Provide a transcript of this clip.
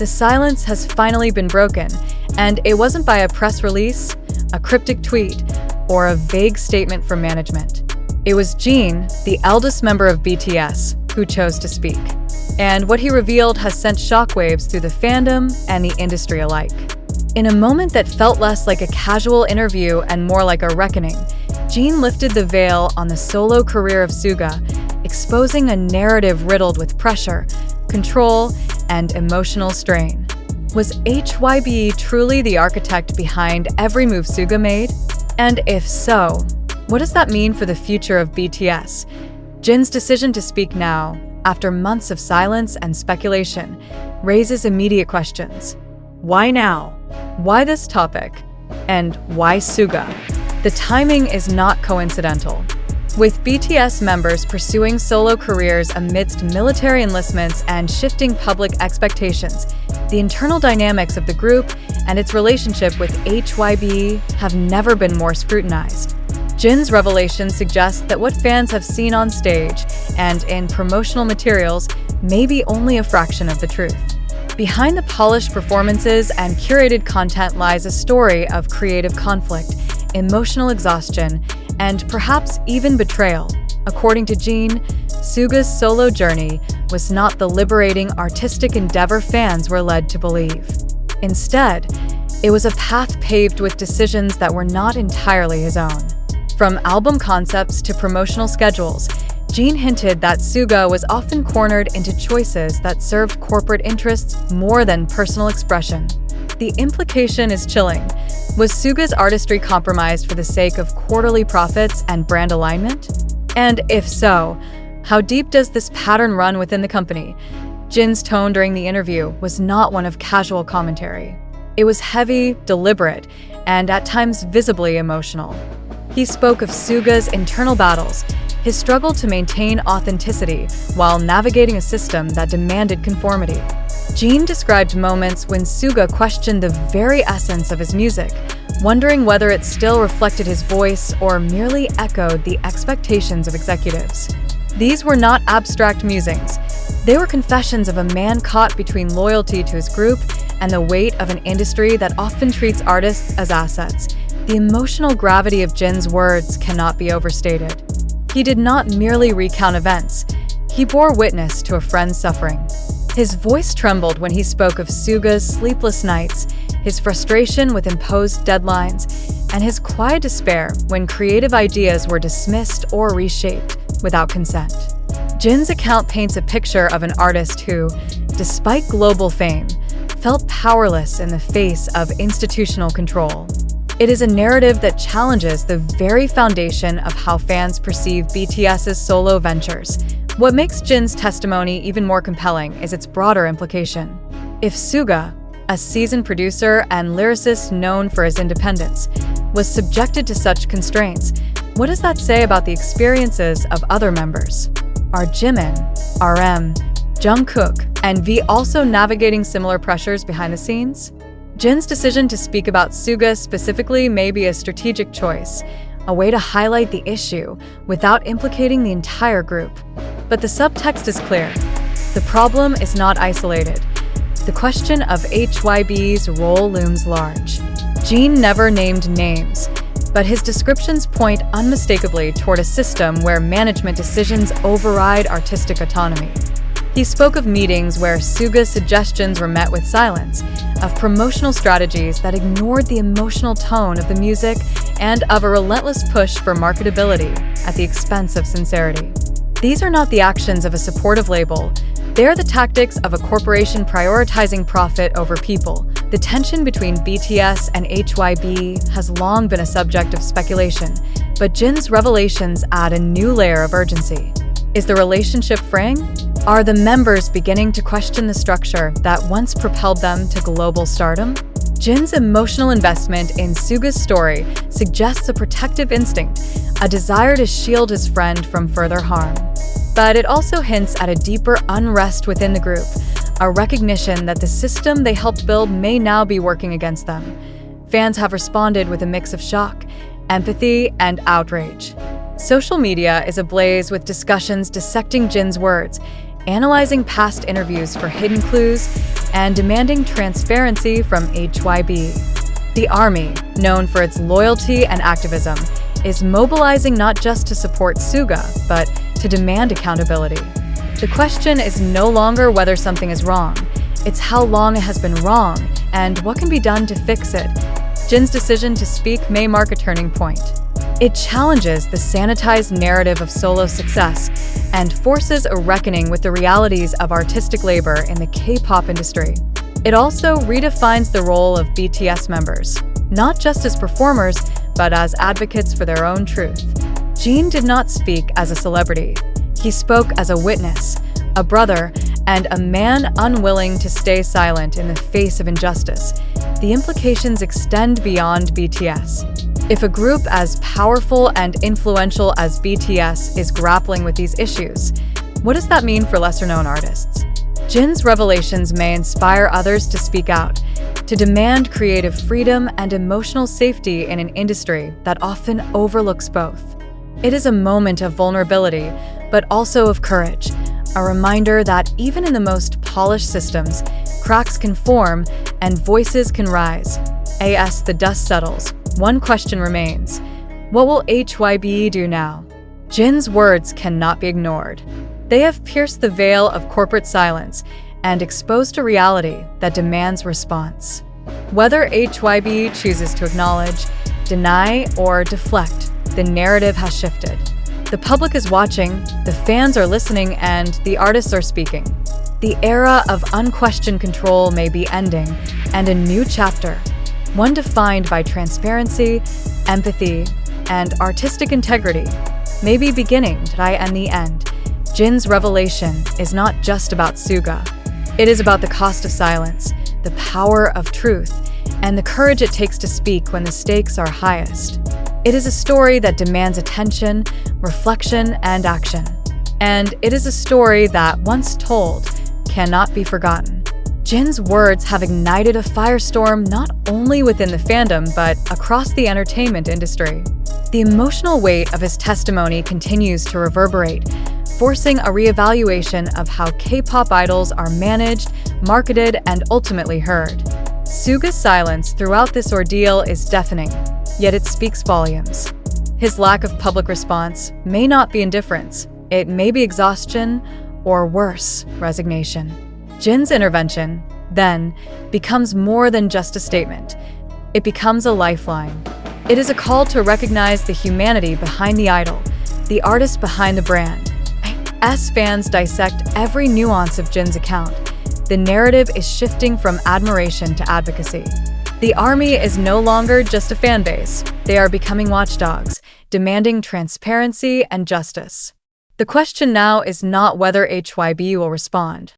the silence has finally been broken, and it wasn't by a press release, a cryptic tweet, or a vague statement from management. It was Jin, the eldest member of BTS, who chose to speak. And what he revealed has sent shockwaves through the fandom and the industry alike. In a moment that felt less like a casual interview and more like a reckoning, Jin lifted the veil on the solo career of Suga, exposing a narrative riddled with pressure, control, and emotional strain. Was HYBE truly the architect behind every move Suga made? And if so, what does that mean for the future of BTS? Jin's decision to speak now, after months of silence and speculation, raises immediate questions. Why now? Why this topic? And why Suga? The timing is not coincidental. With BTS members pursuing solo careers amidst military enlistments and shifting public expectations, the internal dynamics of the group and its relationship with HYBE have never been more scrutinized. Jin's revelation suggests that what fans have seen on stage and in promotional materials may be only a fraction of the truth. Behind the polished performances and curated content lies a story of creative conflict, emotional exhaustion, and perhaps even betrayal. According to Jin, Suga's solo journey was not the liberating artistic endeavor fans were led to believe. Instead, it was a path paved with decisions that were not entirely his own. From album concepts to promotional schedules, Jin hinted that Suga was often cornered into choices that served corporate interests more than personal expression. The implication is chilling. Was Suga's artistry compromised for the sake of quarterly profits and brand alignment? And if so, how deep does this pattern run within the company? Jin's tone during the interview was not one of casual commentary. It was heavy, deliberate, and at times visibly emotional. He spoke of Suga's internal battles, his struggle to maintain authenticity while navigating a system that demanded conformity. Jin described moments when Suga questioned the very essence of his music, wondering whether it still reflected his voice or merely echoed the expectations of executives. These were not abstract musings. They were confessions of a man caught between loyalty to his group and the weight of an industry that often treats artists as assets. The emotional gravity of Jin's words cannot be overstated. He did not merely recount events. He bore witness to a friend's suffering. His voice trembled when he spoke of Suga's sleepless nights, his frustration with imposed deadlines, and his quiet despair when creative ideas were dismissed or reshaped without consent. Jin's account paints a picture of an artist who, despite global fame, felt powerless in the face of institutional control. It is a narrative that challenges the very foundation of how fans perceive BTS's solo ventures. What makes Jin's testimony even more compelling is its broader implication. If Suga, a seasoned producer and lyricist known for his independence, was subjected to such constraints, what does that say about the experiences of other members? Are Jimin, RM, Jungkook, and V also navigating similar pressures behind the scenes? Jin's decision to speak about Suga specifically may be a strategic choice, a way to highlight the issue without implicating the entire group. But the subtext is clear. The problem is not isolated. The question of HYBE's role looms large. Jin never named names, but his descriptions point unmistakably toward a system where management decisions override artistic autonomy. He spoke of meetings where Suga's suggestions were met with silence, of promotional strategies that ignored the emotional tone of the music, and of a relentless push for marketability at the expense of sincerity. These are not the actions of a supportive label. They're the tactics of a corporation prioritizing profit over people. The tension between BTS and HYBE has long been a subject of speculation, but Jin's revelations add a new layer of urgency. Is the relationship fraying? Are the members beginning to question the structure that once propelled them to global stardom? Jin's emotional investment in Suga's story suggests a protective instinct, a desire to shield his friend from further harm. But it also hints at a deeper unrest within the group, a recognition that the system they helped build may now be working against them. Fans have responded with a mix of shock, empathy, and outrage. Social media is ablaze with discussions dissecting Jin's words, analyzing past interviews for hidden clues, and demanding transparency from HYBE. The ARMY, known for its loyalty and activism, is mobilizing not just to support Suga, but to demand accountability. The question is no longer whether something is wrong, it's how long it has been wrong and what can be done to fix it. Jin's decision to speak may mark a turning point. It challenges the sanitized narrative of solo success and forces a reckoning with the realities of artistic labor in the K-pop industry. It also redefines the role of BTS members, not just as performers, but as advocates for their own truth. Jin did not speak as a celebrity. He spoke as a witness, a brother, and a man unwilling to stay silent in the face of injustice. The implications extend beyond BTS. If a group as powerful and influential as BTS is grappling with these issues, what does that mean for lesser-known artists? Jin's revelations may inspire others to speak out, to demand creative freedom and emotional safety in an industry that often overlooks both. It is a moment of vulnerability, but also of courage, a reminder that even in the most polished systems, cracks can form and voices can rise. As the dust settles, one question remains. What will HYBE do now? Jin's words cannot be ignored. They have pierced the veil of corporate silence and exposed a reality that demands response. Whether HYBE chooses to acknowledge, deny, or deflect, the narrative has shifted. The public is watching, the fans are listening, and the artists are speaking. The era of unquestioned control may be ending, and a new chapter, one defined by transparency, empathy, and artistic integrity, may be beginning. In the end, Jin's revelation is not just about Suga. It is about the cost of silence, the power of truth, and the courage it takes to speak when the stakes are highest. It is a story that demands attention, reflection, and action. And it is a story that, once told, cannot be forgotten. Jin's words have ignited a firestorm not only within the fandom, but across the entertainment industry. The emotional weight of his testimony continues to reverberate, forcing a reevaluation of how K-pop idols are managed, marketed, and ultimately heard. Suga's silence throughout this ordeal is deafening, yet it speaks volumes. His lack of public response may not be indifference, it may be exhaustion, or worse, resignation. Jin's intervention, then, becomes more than just a statement. It becomes a lifeline. It is a call to recognize the humanity behind the idol, the artist behind the brand. As fans dissect every nuance of Jin's account, the narrative is shifting from admiration to advocacy. The ARMY is no longer just a fan base. They are becoming watchdogs, demanding transparency and justice. The question now is not whether HYBE will respond,